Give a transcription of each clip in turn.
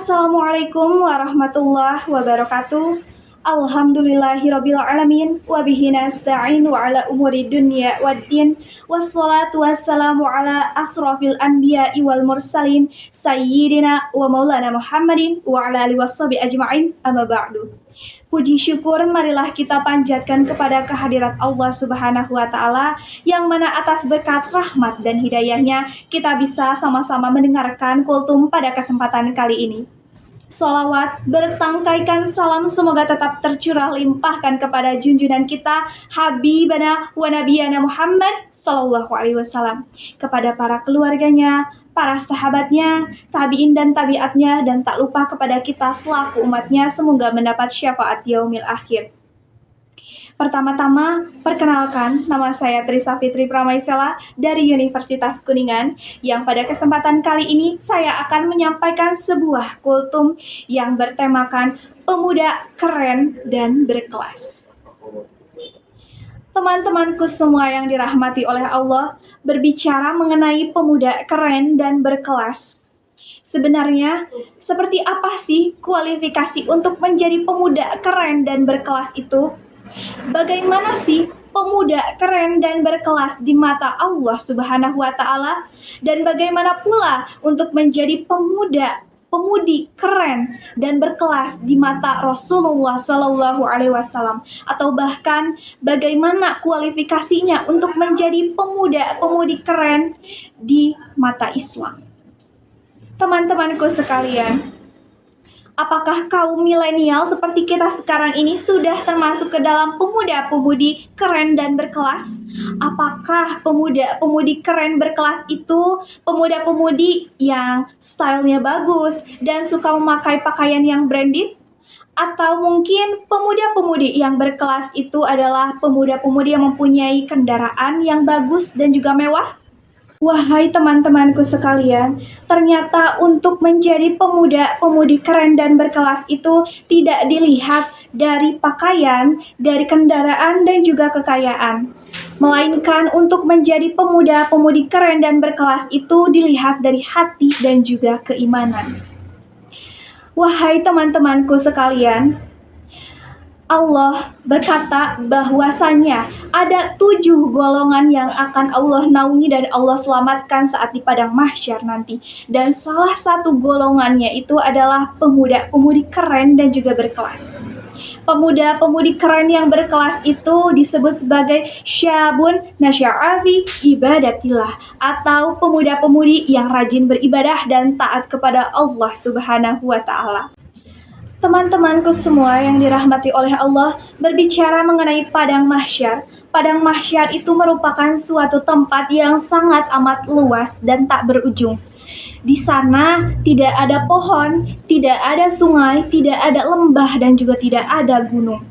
Assalamualaikum warahmatullahi wabarakatuh. Alhamdulillahirabbil alamin wa bihi nasta'in wa ala umuri dunya waddin wassalatu wassalamu ala asrofil anbiya'i wal mursalin sayyidina wa maulana Muhammadin wa ala alihi washabi ajma'in amma ba'du. Puji syukur marilah kita panjatkan kepada kehadirat Allah Subhanahu wa Ta'ala, yang mana atas berkat rahmat dan hidayahnya kita bisa sama-sama mendengarkan kultum pada kesempatan kali ini. Sholawat bertangkaikan salam semoga tetap tercurah limpahkan kepada junjungan kita Habibana wa Nabiyana Muhammad Sallallahu Alaihi Wasallam, kepada para keluarganya, para sahabatnya, tabi'in dan tabi'atnya, dan tak lupa kepada kita selaku umatnya, semoga mendapat syafaat yaumil akhir. Pertama-tama, perkenalkan, nama saya Trisa Fitri Pramaisela dari Universitas Kuningan, yang pada kesempatan kali ini saya akan menyampaikan sebuah kultum yang bertemakan pemuda keren dan berkelas. Teman-temanku semua yang dirahmati oleh Allah, berbicara mengenai pemuda keren dan berkelas. Sebenarnya, seperti apa sih kualifikasi untuk menjadi pemuda keren dan berkelas itu? Bagaimana sih pemuda keren dan berkelas di mata Allah Subhanahu wa Ta'ala? Dan bagaimana pula untuk menjadi pemudi keren dan berkelas di mata Rasulullah Sallallahu Alaihi Wasallam? Atau bahkan bagaimana kualifikasinya untuk menjadi pemuda-pemudi keren di mata Islam? Teman-temanku sekalian, apakah kaum milenial seperti kita sekarang ini sudah termasuk ke dalam pemuda-pemudi keren dan berkelas? Apakah pemuda-pemudi keren berkelas itu pemuda-pemudi yang stylenya bagus dan suka memakai pakaian yang branded? Atau mungkin pemuda-pemudi yang berkelas itu adalah pemuda-pemudi yang mempunyai kendaraan yang bagus dan juga mewah? Wahai teman-temanku sekalian, ternyata untuk menjadi pemuda-pemudi keren dan berkelas itu tidak dilihat dari pakaian, dari kendaraan, dan juga kekayaan. Melainkan untuk menjadi pemuda-pemudi keren dan berkelas itu dilihat dari hati dan juga keimanan. Wahai teman-temanku sekalian, Allah berkata bahwasannya ada 7 golongan yang akan Allah naungi dan Allah selamatkan saat di padang mahsyar nanti. Dan salah satu golongannya itu adalah pemuda-pemudi keren dan juga berkelas. Pemuda-pemudi keren yang berkelas itu disebut sebagai syabun nasya'a fi ibadatillah, atau pemuda-pemudi yang rajin beribadah dan taat kepada Allah Subhanahu wa Ta'ala. Teman-temanku semua yang dirahmati oleh Allah, berbicara mengenai padang mahsyar. Padang mahsyar itu merupakan suatu tempat yang sangat amat luas dan tak berujung. Di sana tidak ada pohon, tidak ada sungai, tidak ada lembah, dan juga tidak ada gunung.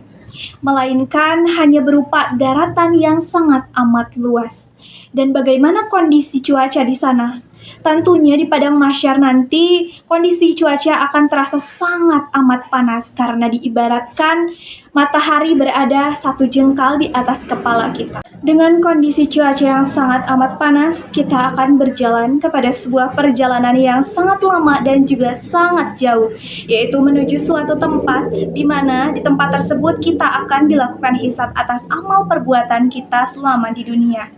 Melainkan hanya berupa daratan yang sangat amat luas. Dan bagaimana kondisi cuaca di sana? Tentunya di padang mahsyar nanti kondisi cuaca akan terasa sangat amat panas karena diibaratkan matahari berada 1 jengkal di atas kepala kita. Dengan kondisi cuaca yang sangat amat panas, kita akan berjalan kepada sebuah perjalanan yang sangat lama dan juga sangat jauh, yaitu menuju suatu tempat di mana di tempat tersebut kita akan dilakukan hisab atas amal perbuatan kita selama di dunia.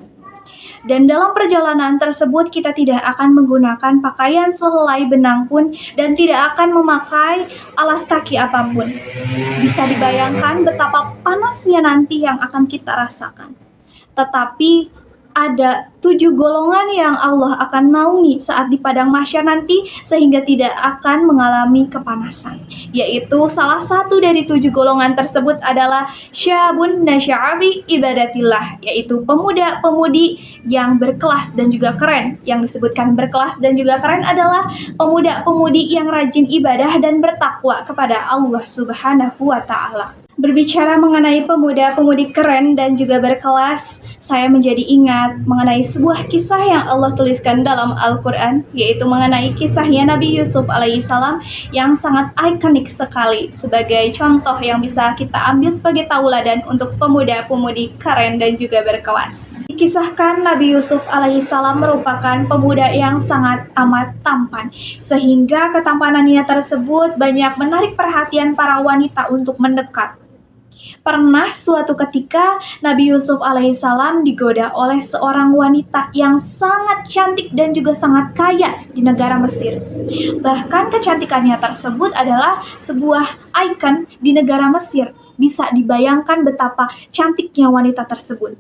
Dan dalam perjalanan tersebut kita tidak akan menggunakan pakaian sehelai benang pun dan tidak akan memakai alas kaki apapun. Bisa dibayangkan betapa panasnya nanti yang akan kita rasakan. Tetapi ada 7 golongan yang Allah akan naungi saat di padang mahsyar nanti sehingga tidak akan mengalami kepanasan. Yaitu salah satu dari 7 golongan tersebut adalah syabun nasya'a fi ibadatillah, yaitu pemuda-pemudi yang berkelas dan juga keren. Yang disebutkan berkelas dan juga keren adalah pemuda-pemudi yang rajin ibadah dan bertakwa kepada Allah Subhanahu wa Ta'ala. Berbicara mengenai pemuda-pemudi keren dan juga berkelas, saya menjadi ingat mengenai sebuah kisah yang Allah tuliskan dalam Al-Quran, yaitu mengenai kisahnya Nabi Yusuf alaihissalam yang sangat ikonik sekali sebagai contoh yang bisa kita ambil sebagai tauladan untuk pemuda-pemudi keren dan juga berkelas. Dikisahkan Nabi Yusuf alaihissalam merupakan pemuda yang sangat amat tampan, sehingga ketampanannya tersebut banyak menarik perhatian para wanita untuk mendekat. Pernah suatu ketika Nabi Yusuf alaihissalam digoda oleh seorang wanita yang sangat cantik dan juga sangat kaya di negara Mesir. Bahkan kecantikannya tersebut adalah sebuah ikon di negara Mesir. Bisa dibayangkan betapa cantiknya wanita tersebut.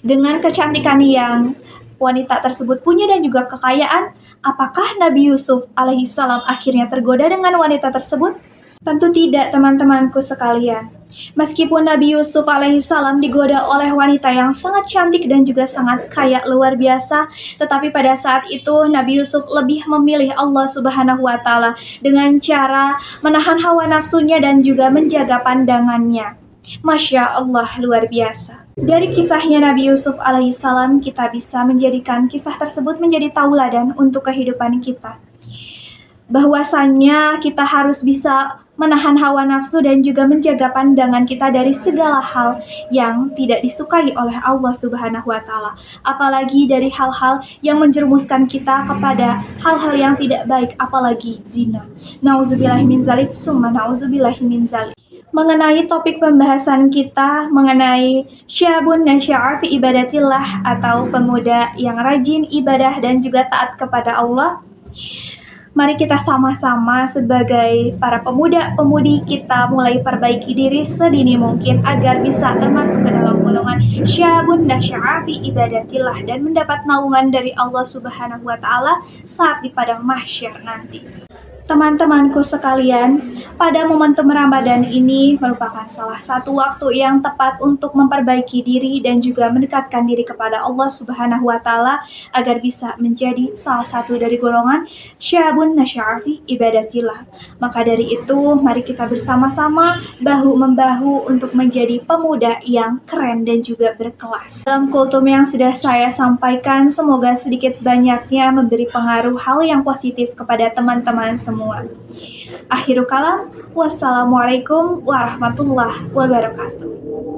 Dengan kecantikan yang wanita tersebut punya dan juga kekayaan, apakah Nabi Yusuf alaihissalam akhirnya tergoda dengan wanita tersebut? Tentu tidak, teman-temanku sekalian. Meskipun Nabi Yusuf alaihissalam digoda oleh wanita yang sangat cantik dan juga sangat kaya luar biasa, tetapi pada saat itu Nabi Yusuf lebih memilih Allah Subhanahu wa Ta'ala dengan cara menahan hawa nafsunya dan juga menjaga pandangannya. Masya Allah, luar biasa. Dari kisahnya Nabi Yusuf alaihissalam, kita bisa menjadikan kisah tersebut menjadi tauladan untuk kehidupan kita. Bahwasannya kita harus bisa menahan hawa nafsu dan juga menjaga pandangan kita dari segala hal yang tidak disukai oleh Allah Subhanahu wa Ta'ala, apalagi dari hal-hal yang menjerumuskan kita kepada hal-hal yang tidak baik, apalagi zina. Nauzubillahi min dzalik, summa nauzubillahi min dzalik. Mengenai topik pembahasan kita mengenai syabun nasya'a fi ibadatillah atau pemuda yang rajin ibadah dan juga taat kepada Allah. Mari kita sama-sama sebagai para pemuda-pemudi kita mulai perbaiki diri sedini mungkin agar bisa termasuk ke dalam golongan syabun nasya'a fi ibadatillah dan mendapat naungan dari Allah Subhanahu wa Ta'ala saat di padang mahsyar nanti. Teman-temanku sekalian, pada momentum Ramadan ini merupakan salah satu waktu yang tepat untuk memperbaiki diri dan juga mendekatkan diri kepada Allah Subhanahu wa Ta'ala agar bisa menjadi salah satu dari golongan syabun nasya'a fi ibadatillah. Maka dari itu, mari kita bersama-sama bahu-membahu untuk menjadi pemuda yang keren dan juga berkelas. Dalam kultum yang sudah saya sampaikan, semoga sedikit banyaknya memberi pengaruh hal yang positif kepada teman-teman semua. Akhirul kalam, wassalamualaikum warahmatullahi wabarakatuh.